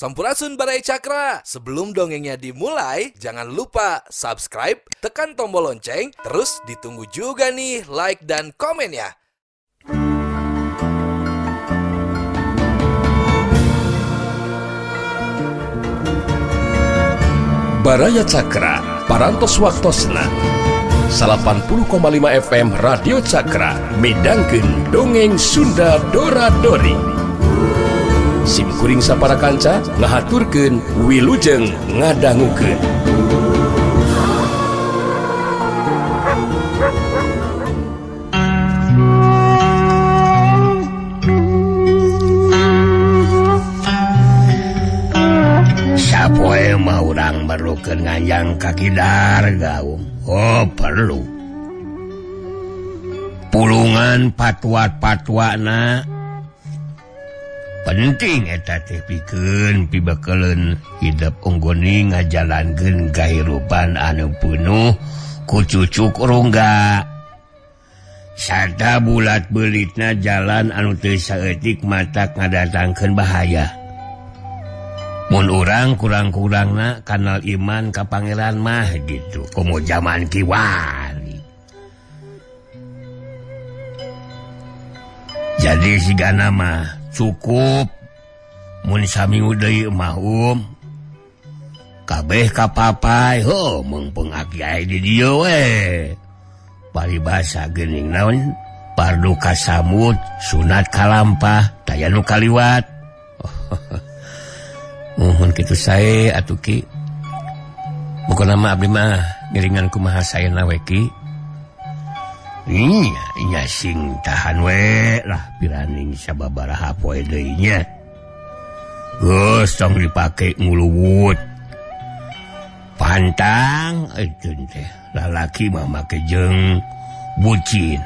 Sampurasun Barai Cakra. Sebelum dongengnya dimulai, jangan lupa subscribe, tekan tombol lonceng, terus ditunggu juga nih like dan komen ya. Baraya Cakra, parantos waktosna 80,5 FM Radio Cakra, midangkeun dongeng Sunda Dora-Dori. Simkuring sapara kanca ngahaturkeun wilujeng ngadangukeun. Sapoe mah urang merukeun nganjang kaki dargaung. Oh perlu pulungan patwa-patwana penting eta teh pikeun pibakeuleun hidup unggoni ngajalankeun kahirupan anu penuh ku cucuk rongga sarta bulat beulitna jalan anu teu saeutik matak ngadatangkeun bahaya. Mun urang kurang-kurangna kanal iman ka pangeran mah gitu komo zaman kiwari. Jadi sigana mah cukup mun samiu deui mah kabeh kapapai meungpeung aki aya di dieu we. Paribasa geuning naon pardu kasamut sunat kalampah taya nu kaliwat. Mohon kitu sae atuh Ki. Bukan nama abdi mah ngiringan kumaha saena we Ki. Nya sing tahan we lah piraning sababaraha poe deui nya. Geus tong dipake nguluwut. Pantang euteuh teh lalaki mah make jeung bucin,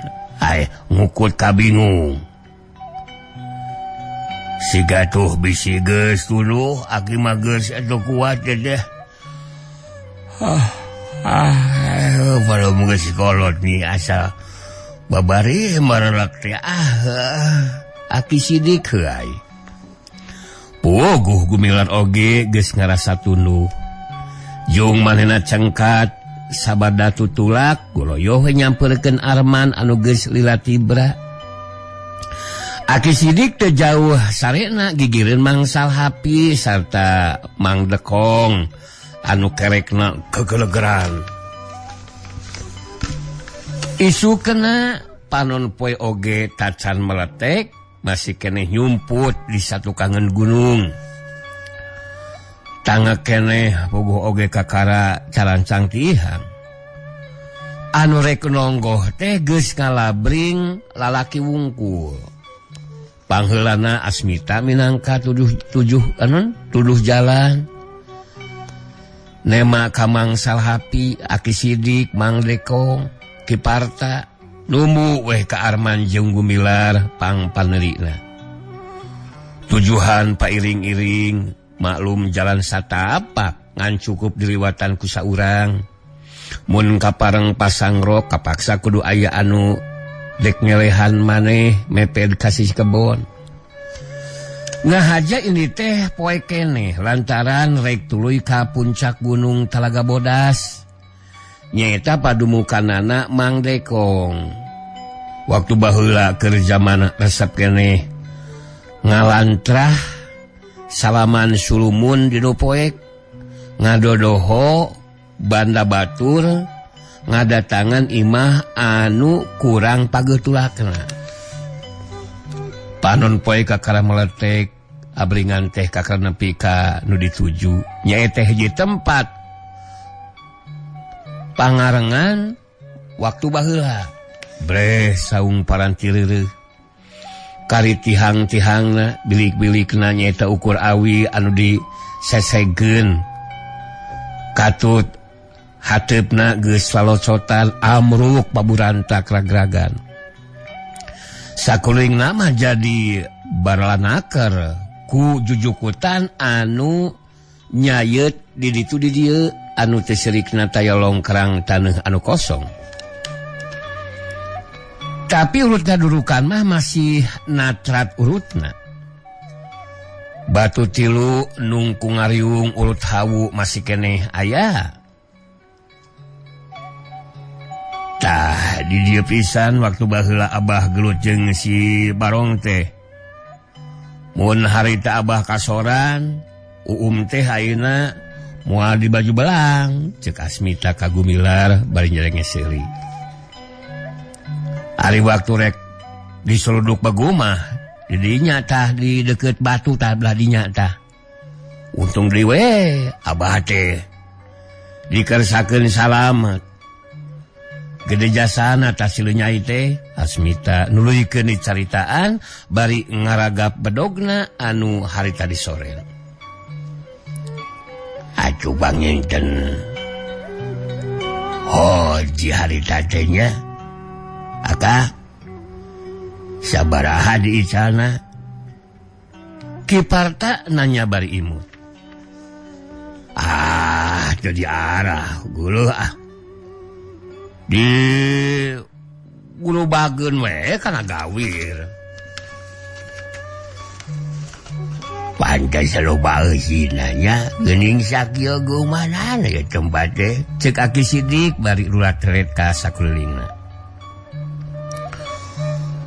ngukut kabingung. Siga tuh bisi geus tuluh aki mah geus atuh kuat deh. Pada geus kolot nih asa babari marelak teh aki sidik heuy. Puguh gumilar oge geus ngarasa tunduh. Jung manehna cengkat sabada tutulak goloyoh nyampeurkeun Arman anu geus lila tibra. Aki sidik teu jauh sarena gigireun mangsal Hapi sarta Mang Dekong anu kerekna kegelegeran. Isukeuna panon poe oge tacan meletek masih keneh nyumput di satu kangen gunung. Tangga keneh puguh oge kakara carancang tihang. Anu rek nonggoh teh geus ngalabring lalaki wungkul. Pangheulana Asmita minangka tuduh jalan. Nema ka mangsal Hapi aki sidik Mang Dekong Kiparta numbu weh ka Arman jeung Gumilar pang panerina. Tujuhan pairing-iring maklum jalan satapak ngan cukup diliwatan ku saurang. Mun kapareng pasangrok kapaksa kudu aya anu dek ngelehan maneh meped kasih kebon. Ngahaja ini teh poe keneh lantaran rek tuluy ka puncak gunung Talaga Bodas. Nyaeta padumukanana Mang Dekong. Waktu baheula keur zaman resep keneh ngalantrah salaman sulumun di poek ngadodoho banda batur ngadatangan imah anu kurang pagetulakna. Panon poe kakara meletek abringan teh kakara nepi ka nu dituju nyaeta hiji tempat pangarengan waktu baheula. Breh saung parantireureuk kari tihang-tihangna bilik-bilikna nyaeta ukur awi anu disesegeun katut hateupna geus salocotan amruk paburantak ragragan. Sakulingna mah jadi baralanaker ku jujukutan anu nyayeut di ditu di dieu anu teu sirikna taya longkrang taneuh anu kosong. Tapi urut kadudukan mah masih natrat urutna. batu tilu nungkung ngariung ulut hawu masih keneh aya. Tah di dieu pisan waktu baheula Abah gelut jeung si Barong teh. Mun harita Abah kasoran, teh ayeuna moal di baju belang, ceuk Asmita ka Gumilar bari nyereng seuli. Ari waktu rek diseluduk bagumah, di dinya tah di deukeut batu tah belah dinya tah. Untung deui we Abah teh dikersakeun salamet. Gede jasana tah silu nyai teh Asmita nuluykeun dicaritaan bari ngaragap bedogna anu harita disoren. Atuh bangenten. Oh, di harita teh nya. Aka sabaraha di icana? Kiparta nanya bari imut. Jadi arah guluh di gulu bageun we kana gawir. Pantai saloba eusinanya geuning sakieu geumanana ya tempat teh ceuk Aki Sidik bari rulat ret ka sakulilingna.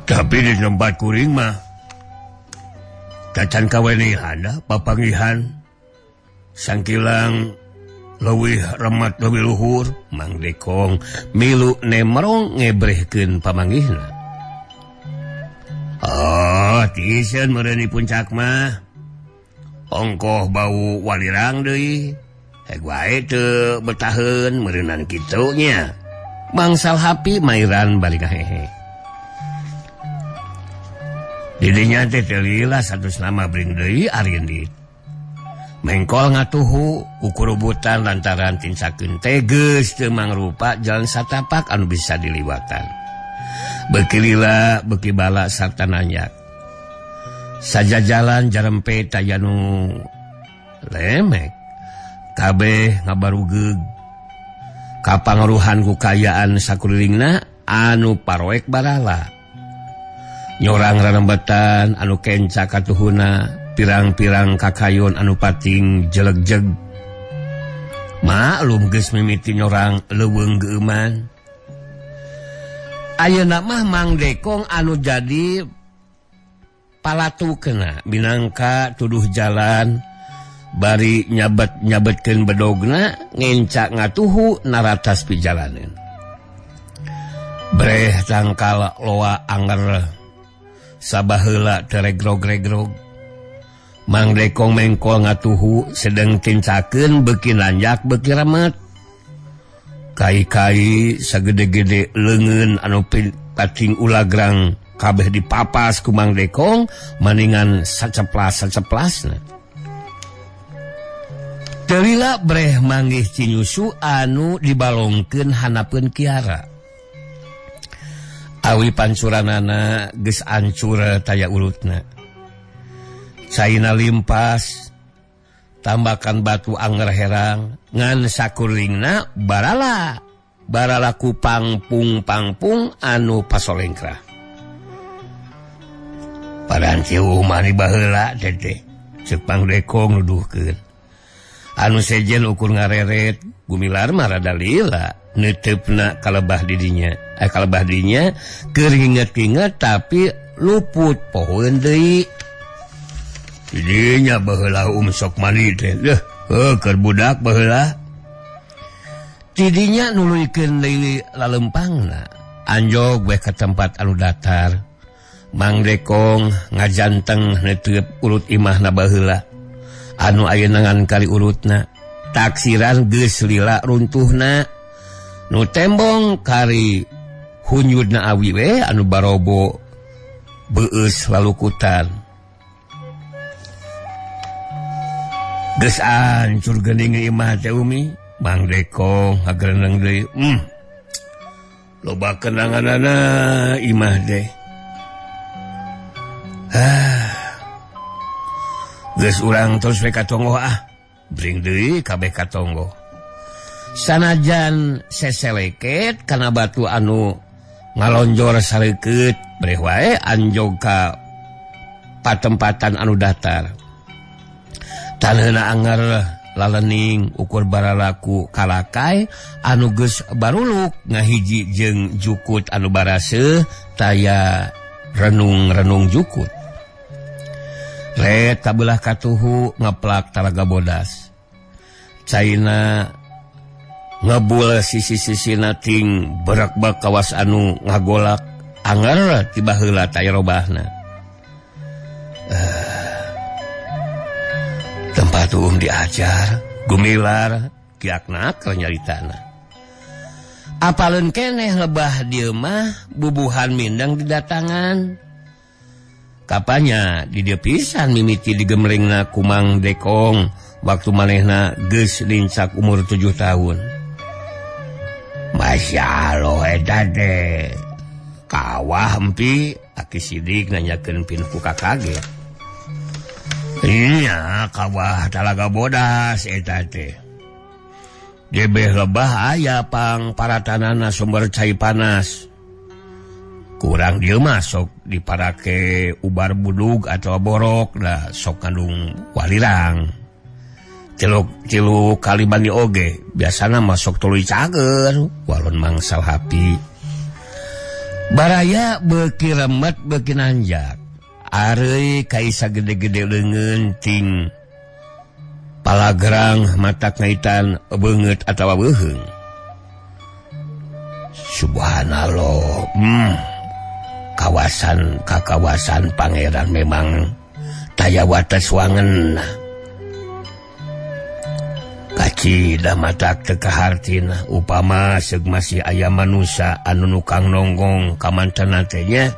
Tapi di tempat kuring mah cacan kawenihan papangihan sangkilang leuwih remat leuwih luhur Mang Dekong milu nemrong ngebrehkeun pamanggihna. Oh, tieun meureun di puncak mah ongkoh bau walirang deui. Heg wae teu betaheun meureunan kitu nya. Bangsal hapi mairan balik hehe. Didinya teh lila satus nama bring deui Arindit. Mengkol ngatuhu ukurubutan lantaran tinsakeun teges teu mangrupa jalan satapak anu bisa diliwatan. Beuki lila beuki bala sarta nanyak. Saja jalan jarempe tayanu lemek. Kabeh ngabarugeug. Kapangaruhan ku kayaan sakulilingna anu paroek barala. Nyorang rarembatan anu kenca katuhuna. Pirang-pirang kakayon anu pating jeleg-jeg. Maklum geus mimiti nyorang leuweung geuman. Ayeuna mah Mang Dekong anu jadi palatukeuna minangka tuduh jalan bari nyabet-nyabetkeun bedogna ngencak ngatuhu naratas pijalaneun. Breh tangkal loa anger sabaheula teregrog-regrog. Mang Dekong mengkol ngatuhu sedang tincakeun beuki nanjak beuki remet. Kai-kai sagede-gede leungeun anu pating ulagrang kabeh dipapas ku Mang Dekong maningan saceplas-saceplasna. Teu lila breh manggih cinyusu anu dibalongkeun hanapeun Kiara. Awi pancuranana geus ancur taya ulutna. Caina limpas, tambakan batu anger herang, ngan sakurlingna barala ku pangpung anu pasolengkrah. Padahal ciu mani baheula teteh, ceuk Mang Dekong nuduhkeun. Anu sejen ukur ngareret, Gumilar mah rada lila, neutepna kalebah didinya. Kalebah didinya keur hinget-hinget tapi luput pohoeun deui. Didinya baheula sok mani teh. Keur budak baheula. Didinya nuluykeun deui lalempangna. Anjog we ka tempat anu datar. Mang Dekong ngajanteng neteup urut imahna baheula. Anu ayeuna ngan kali urutna. Taksiran geus lila runtuhna. Nu tembong kari hunyudna awi we anu barobo beueus lalukutan. Geus ancur geuning imah teh Umi. Mang Dekong ngagreneng deui. Loba kenanganana imah teh. Geus urang terus we katonggo bring deui kabeh katonggo. Sanajan seseleket kana batu anu ngalonjor sareukeut breh wae anjog ka patempatan anu datar. tanana anger lalening ukur baralaku kalakai anu geus baruluk ngahiji jeung jukut anu baraseuh taya renung-renung jukut. Ret kabelah katuhu ngeplak Talaga Bodas. Caina ngebul sisi-sisina ting berak-bak kawas anu ngagolak anger tiba heula taya robahna. Tempat diajar gumilar kiakna keur nyaritana. Apaleun keneh lebah dieu mah bubuhan mindeng didatangan. Kapanya di dieu pisan mimiti digemlengna ku Mang Dekong waktu manehna geus lincak umur 7 tahun. Masya Allah eta teh kawah empi Aki Sidik nanyakeun pinu ka kaget. Iya kawah Talaga Bodas eta teh. Gebeh lebah aya pang paratanana sumber cai panas. Kurang dieu mah sok diparake ubar budug atau borok da sok kandung walirang. Tilu kali bani oge biasana mah sok tuluy cager walon mangsal hapi. Baraya beuki remet beuki nanjak. Arei kaisa gede-gede leungeun ting palagerang matak ngaitan beungeut atawa beuheung. Subhanallah. Kawasan pangeran memang taya wates wangenna. Kaci da matak teu kahartina upama seug masih aya manusia anu nukang nonggong ka mantena teh nya.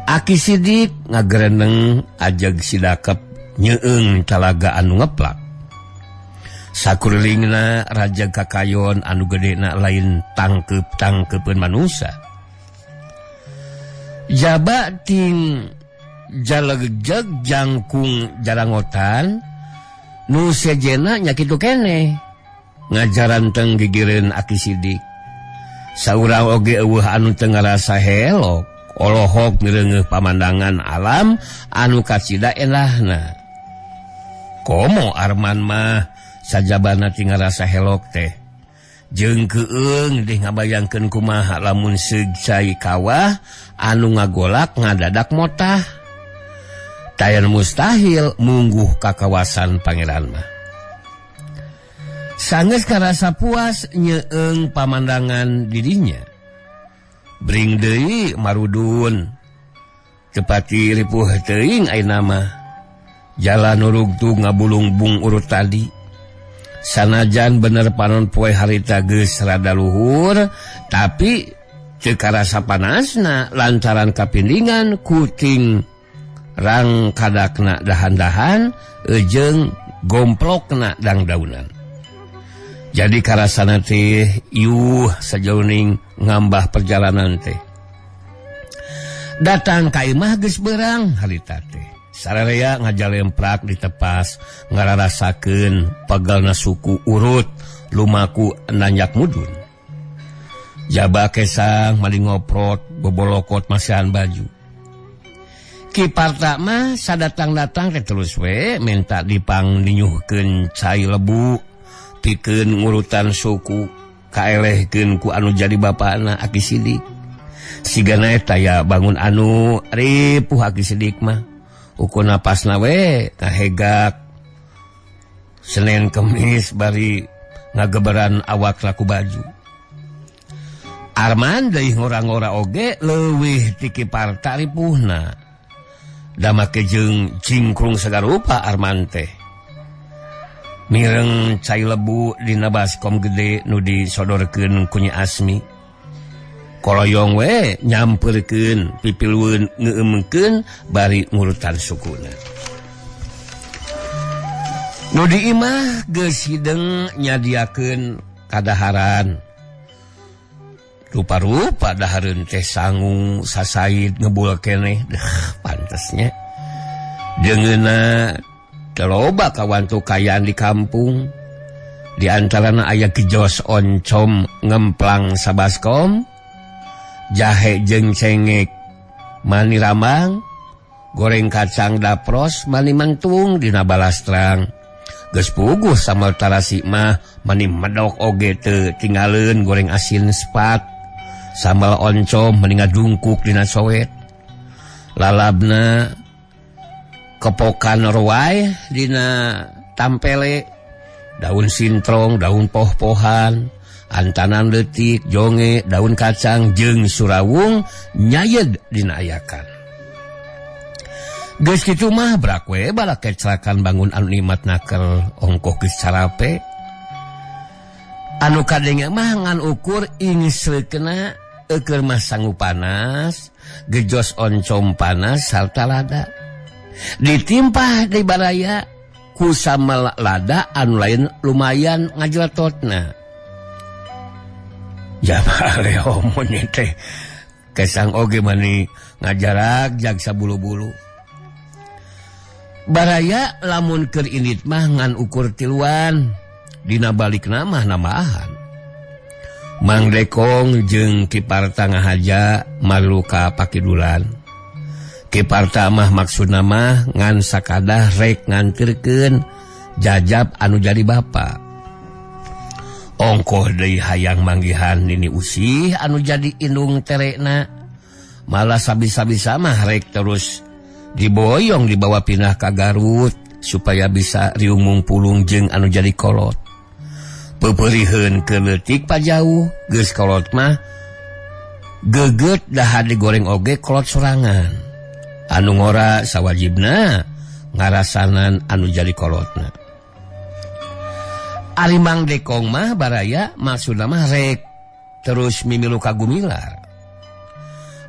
Aki Sidik ngagereneng ajeg sidakep nyeung talaga anu ngeplak. Sakurlingna raja kakayon anu gedena lain tangkep-tangkepeun manusia. Jaba ting jalegjeg jangkung jarangotan nu sejena nya kitu keneh ngajaran teng gigireun Aki Sidik. Saurang oge eueuh anu teu ngarasa helok olohok ngereungeuh pamandangan alam anu kacida enahna. Komo Arman mah sajabana ti ngarasa helok teh. Jeung keueung deh ngabayangkeun kumaha lamun seug cai kawah anu ngagolak ngadadak motah. Tayan mustahil mungguh ka kawasan pangeran mah. Sanggeus karasa puas nyeung pamandangan dirinya. Bring deui marudun. Cepati ripuh teuing ayeuna mah. Jalan urugtug ngabulung bung urut tadi. Sanajan bener panon poe harita geus rada luhur, tapi teu karasa panasna lantaran kapindingan kuting rang kadakna dahan-dahan jeung gomplokna dangdaunan. Jadi karasana teh iuh sajauning ngambah perjalanan teh. Datang ka imah geus beurang harita teh. Sararea ngajalemprak ditepas ngararasakeun pagalna suku urut lumaku nanyak mudun. Jaba kesang maling ngoprot bobolokot masihan baju. Ki Parta mah sadatang-datang teh terus we minta dipang dinyuhkeun cai lebu pikeun ngurutan suku kaelehkeun ku anu jadi bapana Aki Sidik. Sigana eta ya bangun anu ripuh Aki Sidik mah. Ukur napasna we kahegak Senin Kemis bari ngageberan awak laku baju. Arman deui ngora-ngora oge leuwih ti Ki Parta ripuhna. Da make jeung cingkrung sagarupa Arman teh. Mireng cai lebu dina baskom gede nu disodorkeun ku Nyi Asmi. Koloyong we nyamperkeun pipilweun ngeueumkeun bari ngurutan sukuna. Nu di imah geus hideung nyadiakeun kadaharan. Rupa-rupa dahareun teh sangu sasaid ngebul keneh. Pantesnya deungeuna teu loba kawantu kayaan di kampung. Di antarana aya kijos oncom ngemplang sabaskom, jahe jeung cengek mani ramang, goreng kacang dapros mani mentung dina balastrang. Geus puguh sambal tarasi mah mani medok oge teu tinggalin goreng asin sepat. Sambal oncom mani ngadungkuk dina soet. Lalabna kepokan roai dina tampele, daun sintrong, daun poh-pohan, antanan leutik, jonge, daun kacang jeung surawung nyayed dina ayakan. Geus kitu mah brak we bala kecelakan bangun anu nikmat nakel ongkoh geus sarape. Anu kadenge mah ngan ukur ingseukna keur mah sangu panas, gejos oncom panas sarta lada. Ditimpah di baraya ku sambal lada anu lain lumayan ngajlatotna. Jabale omong teh kesang oge mani ngajarak jag sabulu-bulu. Baraya lamun keur indit mah ngan ukur tiluan, dina balikna mah namahan. Mang Dekong jeung Kiparta ngahaja malu ka Pakidulan. Kiparta mah maksudna mah ngan sakadah rek ngantirkeun jajab anu jadi bapa. Ongkoh deui hayang manggihan nini usih anu jadi indung terekna. Malah sabisa-bisa mah rek terus diboyong dibawa pindah ka Garut supaya bisa riumung pulung jeung anu jadi kolot. Pepeuriheun ke leutik pajauh geus kolot mah geget dahar digoreng oge kolot sorangan. Anu ngora sawajibna ngarasanan anu jadi kolotna. Ari Mang Dekong mah baraya maksudna mah rek terus mimilu ka Gumilar.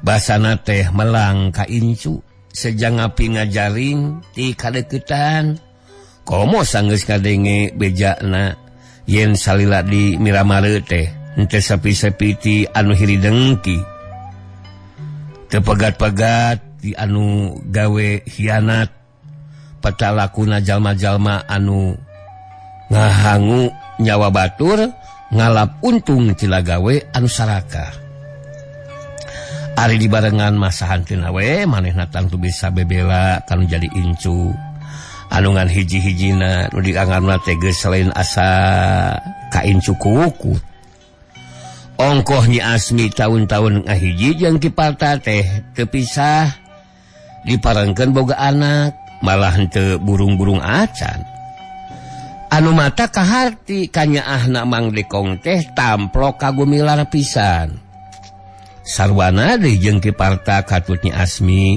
Basana teh melang ka incu sejang api ngajaring ti kadeuketan. Komo sanggeus kadenge bejana yen salila di Miramare teh henteu sepi-sepi ti anu hiri dengki. Teu pegat-pegat di anu gawe hianat, patalakuna jalma-jalma anu ngahangu nyawa batur ngalap untung cila gawe anu saraka. Ari dibarengan masa hanteuna we manehna tangtu bisa bebela kanu jadi incu. Anu ngan hiji-hijina nu dianggapna teh geus selain asa ka incu kukut. Ongkoh Nyi Asmi tahun-tahun ngahiji jeung Kiparta teh teu pisah. Diparengkeun boga anak, malah henteu burung-burung acan. Anu mata kaharti kanyaahna Mang Dekong teh tamplok ka Gumilar pisan. Sarwana deui jeung Kiparta katut Nyi Asmi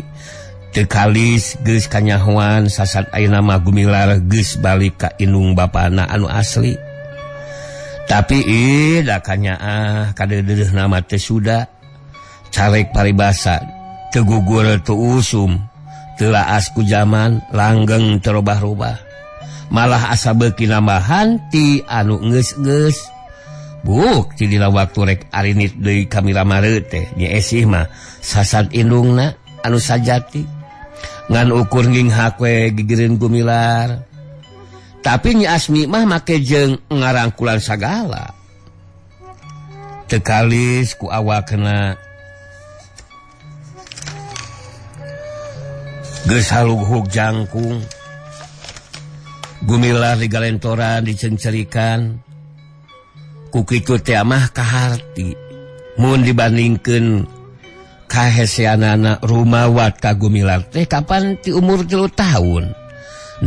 teu kalis geus kanyahoan sasat ayeuna mah Gumilar geus balik ka indung bapana anu asli. Tapi da kanyaah kadeudeuhna mah teu suda. Carek paribasa teu gugur teu usum, teu laas ku zaman, langgeng teu robah-robah. Malah asa beuki nambahan ti anu geus-geus. Buk ti dina waktu rek arinit deui ka Miramare teh Nyi Esih mah sasat indungna anu sajati. Ngan ukur nginghak we gigireun Gumilar. Tapi Nyi Asmi mah make jeung ngarangkulan sagala. Teu kalis ku awakna geus halughug jangkung. Gumilar digalentoran dicencerikan. Ku kitu teh mah kaharti. Mun dibandingkeun kaheseanana rumawat ka Gumilar teh kapan ti umur 3 tahun.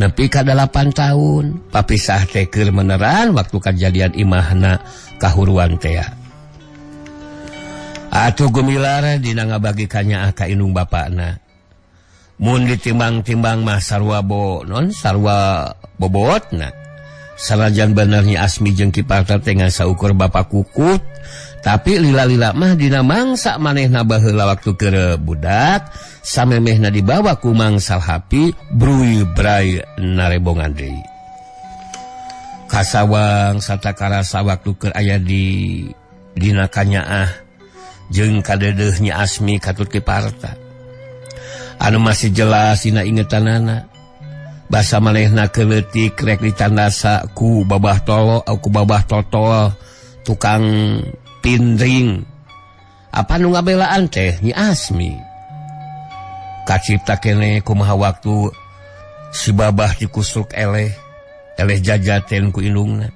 Nepi ka 8 tahun. Papisah teh keur meneran waktu kejadian imahna kahuruan teh. Atuh Gumilar dina ngabagi kanyaah ka indung bapana. Mun ditimbang-timbang mah sarua bobotna. Sanajan bener Nyi Asmi jeung Kiparta teh saukur bapa kukut, tapi lila-lila mah dina mangsa manehna baheula waktu keur budak, samemehna dibawa ku mangsal hapi bruy bray narebongan deui. Kasawang satakarasa waktu keur aya di dina kanyaah jeung kadeudeuh Nyi Asmi katut Kiparta. Anu masih jelas dina ingetanana. Basa manehna keleutik rek ditandasa ku babah tolo au ku babah totol tukang pindring. Apa nu ngabelaan teh Nyi Asmi? kacipta kene kumaha waktu si babah dikusruk eleh jajaten ku indungna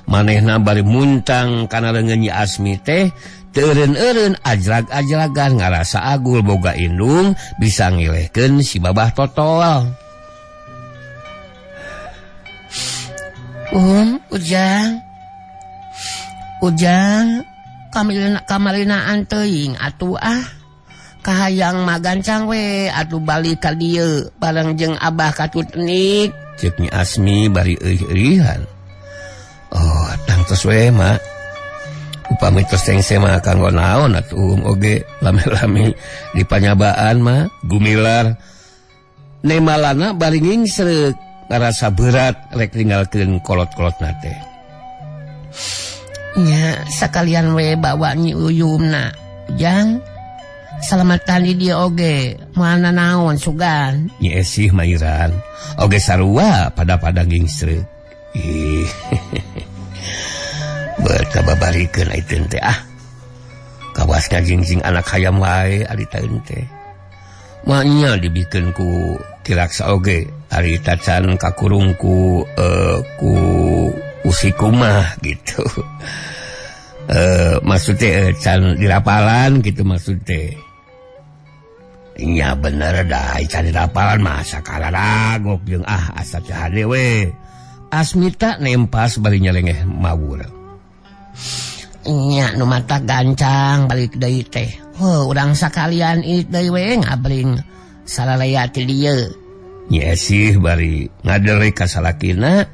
manehna bari muntang kana leungeun Nyi Asmi teh teureun-eureun ajrag-ajragan ngarasa agul boga indung bisa ngilehkeun si babah totol. Ujang kamarinaan teuing atuh kahayang magancang we atuh balik ka dieu bareng jeung Abah Katutnik ceuk Nyi Asmi bari euih-euihan. Oh tangtos we mak upami tos tengse mah kanggo naon atuh oge lame-lame di panyabaan mah gumilar nemalana bari ngingsreuk ngarasa berat rek ninggalkeun kolot-kolotna teh. Nya sakalian we bawa Nyi Uyumna Ujang salamatan di dia oge mana naon sugan Nyi Esih mairan oge sarua pada gingsreuk. Ih berkababarikeun ayeuna teh kawasna jingjing anak hayam wae ari taeun teh manya dibikeun ku tiraksa oge ari tacan kakurung ku usikumah gitu. Maksudnya can dirapalan gitu maksudnya. Iya bener dah can dirapalan masa kalaragok jeung asa cahade we. Asmita nempas bari nyelengeh mawur. Nya nu mata gancang balik deui teh. Urang sakalian ieu deui we ngabring salalaya ti dieu. Nyi Esih bari ngadelek ka salakina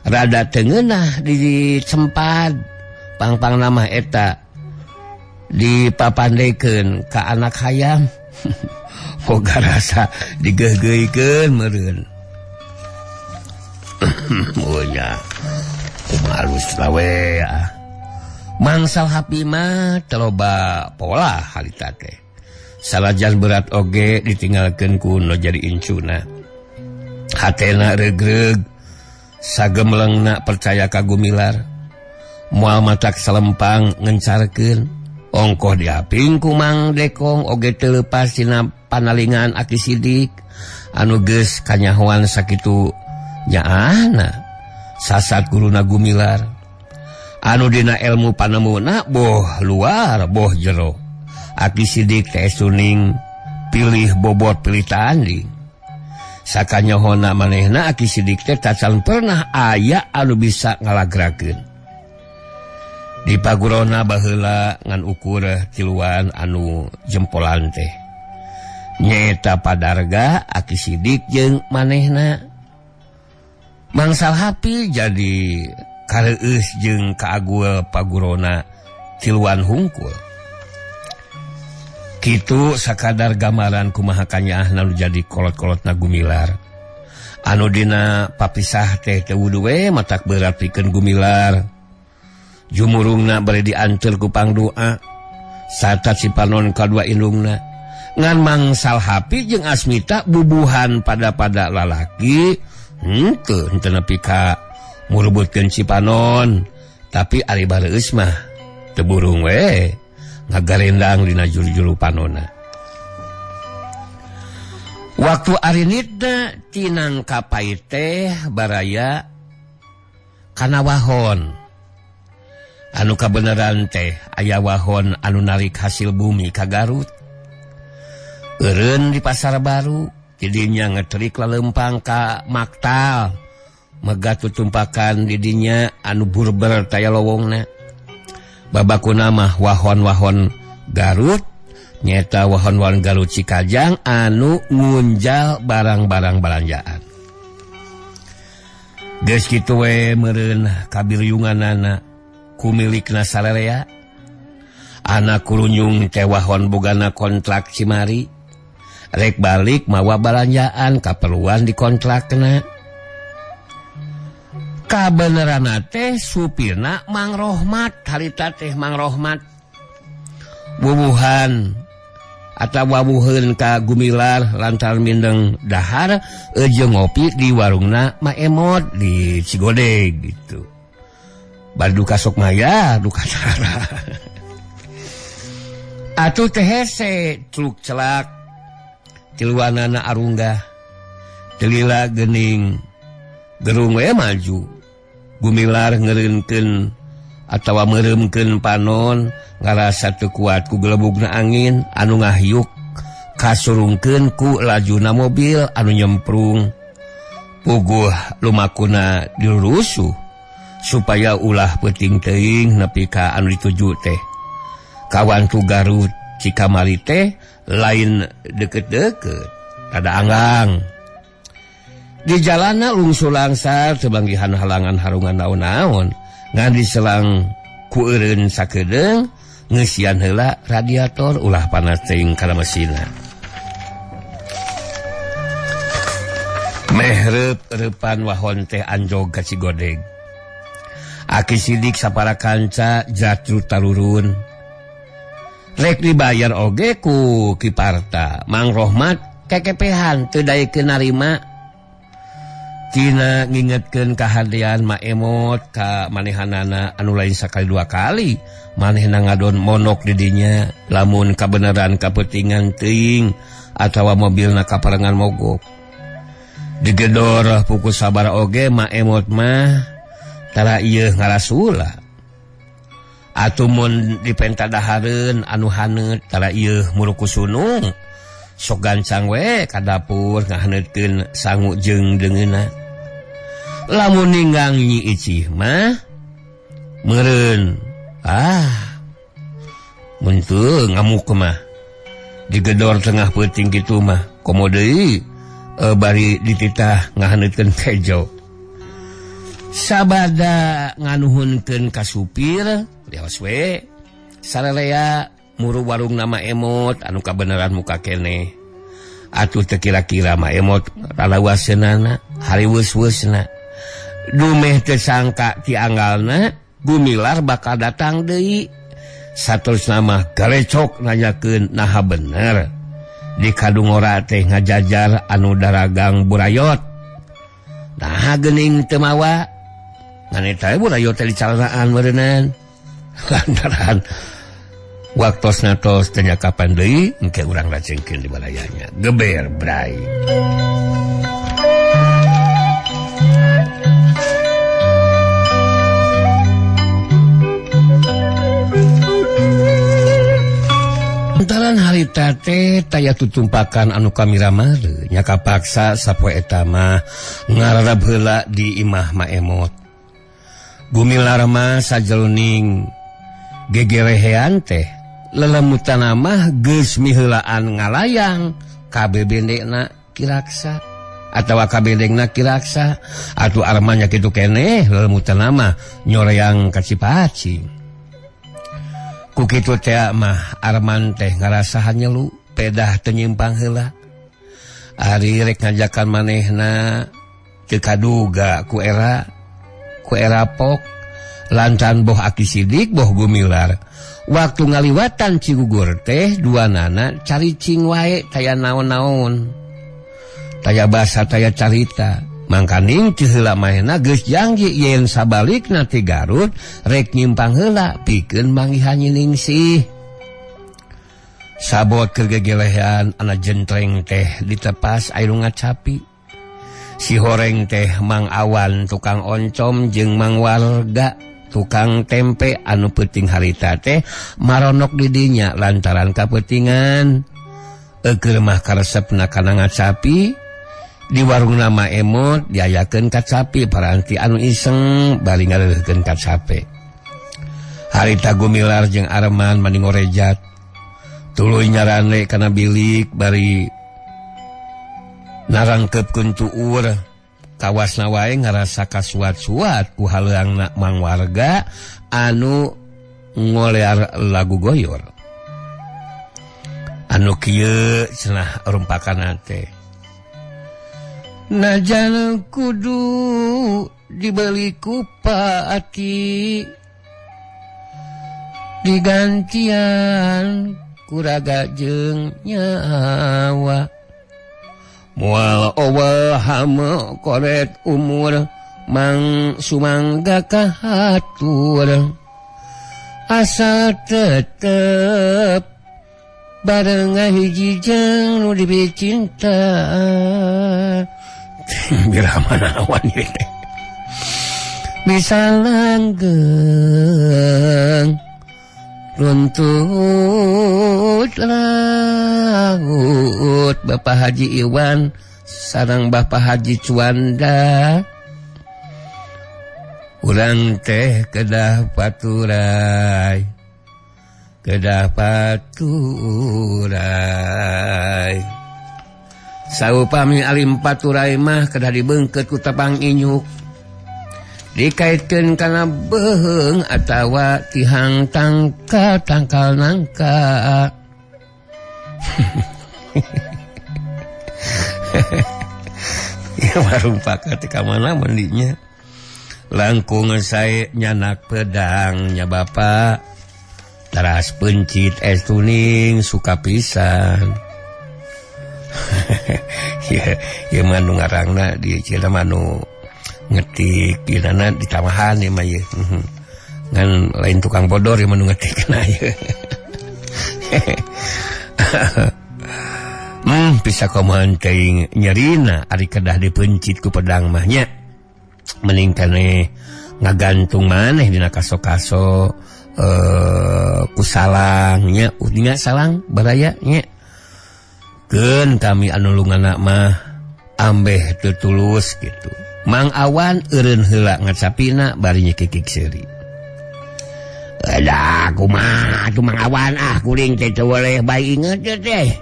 rada tengenah di cempad pang nama eta dipapandekeun ka anak hayam. Boga rasa digeugeuikeun meureun. Monya kumalus lawe mangsal hapi mah teloba pola harita teh salajan berat oge ditinggalkeun ku nu jadi incuna hatena regreg sagemlengna percaya ka gumilar moal matak salempang ngencarkeun ongkoh diaping ku Mang Dekong oge teu leupas tina panalingan Aki Sidik anu geus kanyahoan sakitu nyaana sasat guruna gumilar anu dina ilmu panemuna boh luar boh jero Aki Sidik teh suning pilih bobot pilih tanding sakanyahoana manehna Aki Sidik teh tacan pernah aya anu bisa ngalagrakeun di pagurona baheula ngan ukur tiluan anu jempolan teh nyaeta padarga Aki Sidik jeung manehna mangsal hapi jadi kareueus jeung kaagul pagurona tiluan hungkul kitu sakadar gambaran kumaha kanyaahna nu jadi kolot-kolotna gumilar anu dina papisah teh teu wudu we matak berat pikeun gumilar jumurungna bari dianceul ku pangdoa sarta cipanon kadua indungna ngan mangsal hapi jeung Asmita bubuhan pada lalaki henteu nepi ka murebutkeun cipanon tapi ari bareueus mah teu burung we ngagarendang dina juru-juru panonna. Waktu arinitna tinang kapai teh baraya kana wahon anu kabeneran teh aya wahon anu narik hasil bumi ka Garut eureun di Pasar Baru didinya ngetrik lalempang ka Maktal mega tutumpakan didinya anu burber taya lowongna babakuna mah wahon-wahon Garut nyata wahon-wahon Garut Cikajang anu ngunjal barang-barang belanjaan geus kitu we meureun kabiryunganana ku milikna sararea anak kurunyung teh wahon bogana kontrak cimari rek balik mawa belanjaan kaperluan di kontrakna kabenerana teh supirna Mang Rohmat harita teh Mang Rohmat wuwuhan atawa wawuheun ka gumilar lantaran mindeng dahar jeung ngopi di warungna Maemot di Cigodeg gitu badu kasok maya duka cara atuh teh hese truk celak tiluanana arunggah telila gening gerung we maju gumilar ngeureunkeun atawa meuremkeun panon ngarasa teu kuat ku gelebugna angin anu ngahyuk kasurungkeun ku lajuna mobil anu nyemprung puguh lumakuna dirusuh supaya ulah peuting teuing nepi ka anu dituju teh kawan tu Garut Cikamari teh lain deket-deket ada anggang di jalanna lungsul langsar tebanggihan halangan harungan naon-naon ngan diselang ku eureun sakedeung ngeusian heula radiator ulah panas teuing kana mesinna meh reup-reupan wahon teh anjog ka Cigodeg aki sidik sapara kanca jatru talurun rek dibayar oge ku Kiparta Mang Rohmat kekepehan teu daekeun narima tina ngingetkeun kahadean Mak Emot ka manehanana anu lain sakali dua kali manehna ngadon monok di dinya lamun kabeneran kapeutingan teuing atawa mobilna kaparengan mogok digedor pukul sabar oge Mak Emot mah tara ieu ngarasula atuh mun dipentadahareun anu haneut tara ieu muruku sunung sok gancang we ka dapur ngahaneutkeun sangu jeung deungeunna lamun ninggang Nyi Icih mah meureun mun teu ngamuk mah digedor tengah peuting kitu mah komo deui bari dititah ngahaneutkeun kejo sabada nganuhunkeun ka supir liaos we sarelea muru warung nama Emot anu kabeneran muka keneh atuh teu kira-kira Mak Emot ralawaseunana hariweus-weusna dumeh teu sangka ti anggalna gumilar bakal datang deui saterusna mah galecok nanyakeun naha bener di kadungora teh ngajajar anu daragang burayot naha geuning teu mawa ngan eta burayot teh dicalanaan meureunnan lantaran waktosna tos teu nya kapan deui engke urang lajengkeun di balayanya geber bray lantaran harita teh taya tutumpakan anu kamiramade nya kapaksa sapoe eta mah ngararab heula di imah Mak Emot gumilar mah sajeluning gegerehean teh lelemutan mah geus miheulaan ngalayang kabebendena kiraksa atawa kabendengna kiraksa atuh armanya kitu keneh lelemutan mah nyoreang ka Cipacing ku kitu teh mah Arman teh ngarasa hanyelu pedah teu nyimpang heula ari rek ngajakan manehna teu kaduga ku era pok lancan boh aki sidik boh gumilar waktu ngaliwatan Cigugur teh duanana caricing wae taya naon-naon taya basa taya carita mangkaning teu heula mahena geus janji yen sabalikna ti Garut rek nyimpang heula pikeun manggihan Ningsih sabot kegegelehan anak jentreng teh ditepas aya nu ngacapi si horeng teh Mang Awan tukang oncom jeung Mang Warga tukang tempe anu peuting harita teh maronok di dinya lantaran kapeutingan eugeur mah karesepna kana ngacapi di warung nama Emot diayakeun kacapi paranti anu iseng bari ngaleukeun kacape harita gumilar jeung Arman mani ngorejat tuluy nyarane kana bilik bari narangkeupkeun tuur kawasna wae ngarasa kasuat-suat ku haleungna Mang Warga anu ngolear lagu goyor anu kieu cenah rumpakanna teh najan kudu dibeli ku paati digantian kuraga jeung nyawa moal owa hama koret umur Mang sumangga kahatur asa tetep bareng hiji jeung nu diberi cinta. Birama naon ieu teh? Bisa langgeng runtut laut Bapak Haji Iwan sareng Bapak Haji Cuanda. Urang teh kedah paturai saupami alim paturai mah kedah dibeungkeut ku tapang inyuk dikaitkeun kana beheung atawa tihang tangkal nangka. Ya warung pakat ka mana mandinya langkung sae nyanak pedangnya Bapak teras pencit es tuning suka pisan. Ya manu ngarangna di cina manu ngetik pirana di tamahan ya mah ye. Ngan lain tukang bodor yang manu ngetik na ye. Bisa komahan teuing nyerina ari kedah dipencit ku pedang mah nya. Mending kene ngagantung maneh dina kaso-kaso ku salangnya uninga salang baraya nya. Keun kami anu lungana mah ambeh teu tulus gitu. Mang Awan eureun heula ngacapina bari nyekikik seuri. Ada kumaha atuh Mang Awan kuring teh teu boleh bae inget teh.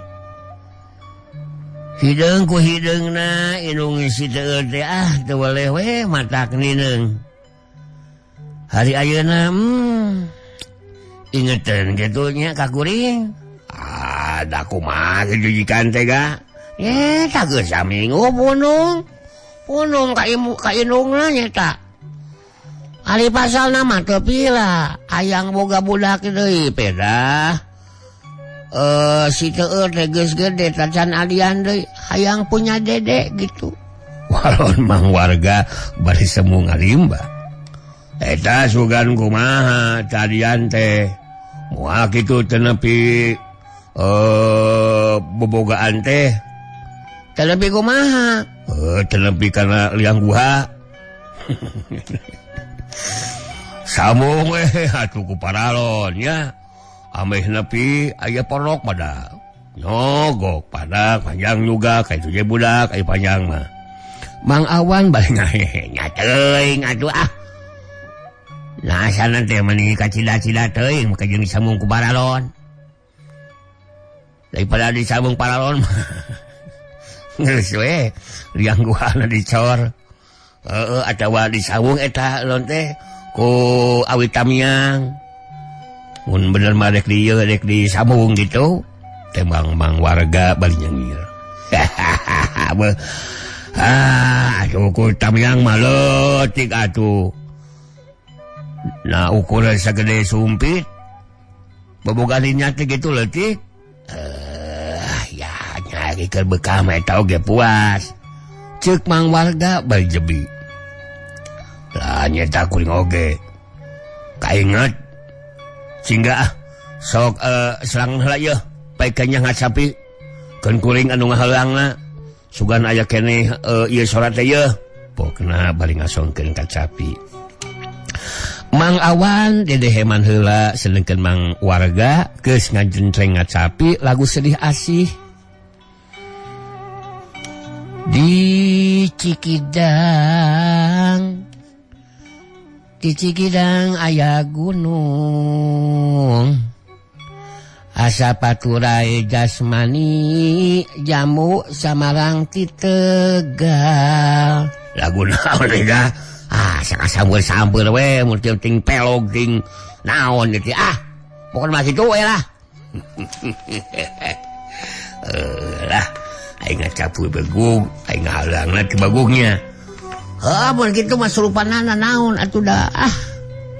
Hideung ku hideungna inung si teu teh teu boleh we matak nineung. Hari ayeuna ingetan gitu nya ka kuring. Da kumaha kejujikan teh ga? Tak geus saminggu punung ka indungna nya ta. Ari pasalna mah teu pila, hayang boga budak deui peda. Si teu teh geus gede tacan alian deui, hayang punya dede gitu. Walon mang warga bari semu ngalimba. Eta sugan kumaha tadian teh. Moal kitu teu nepi bobogaan teh. Teu nepi kumaha? Teu nepi kana liang guha. Sambung atuh ku paralon nya. Ameh nepi aya porok pada. Nyogok pada panjang juga ka itu je budak aya panjang mah. Mang Awan bari ngahehe nya teuing atuh Nah sana teh meni ka cida-cida teuing maka jeung disambung ku paralon. Daripada disambung paralon mah. Geus we liang guana dicor. Atawa disambung eta lon teh ku awit tamiang. Mun bener mah dek disambung gitu. Tembang mang warga bari nyengir. Atuh ku tamiang mah leutik atuh. Nah ukuran sagede sumpit. Bobogan nyate gitu leutik. Ya nyari keur bekah mah eta oge puas. Ceuk mang warga bari jebi. Lah nyeta kuring oge. Kainget. Singga sok selang heula yeuh. Paikanya ngacapi. Keun kuring anu ngaheulangna. Sugan aya keneh ieu sorat teh yeuh. Pokna bari ngasongkeun kacapi. Mang Awan dedeheman heula sedengkeun mang warga geus ngajentreng ngacapi lagu sedih asih. Di Cikidang aya gunung. Asa paturai jasmani jamu samarang ti Tegal. Lagu naon eta? Saka sambeur we mun ting pelog ting naon gitu pokon mah kitu we lah. Lah aing ngacapu begug aing ngahalangan ti bagugnya. Mun kitu mah surupanana naon atuh da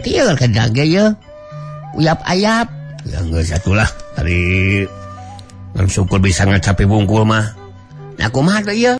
tieur kada ge ye uyap-ayap ya geus atulah ari ngan syukur bisa ngacapi bungkul mah. Nah kumaha teh ieu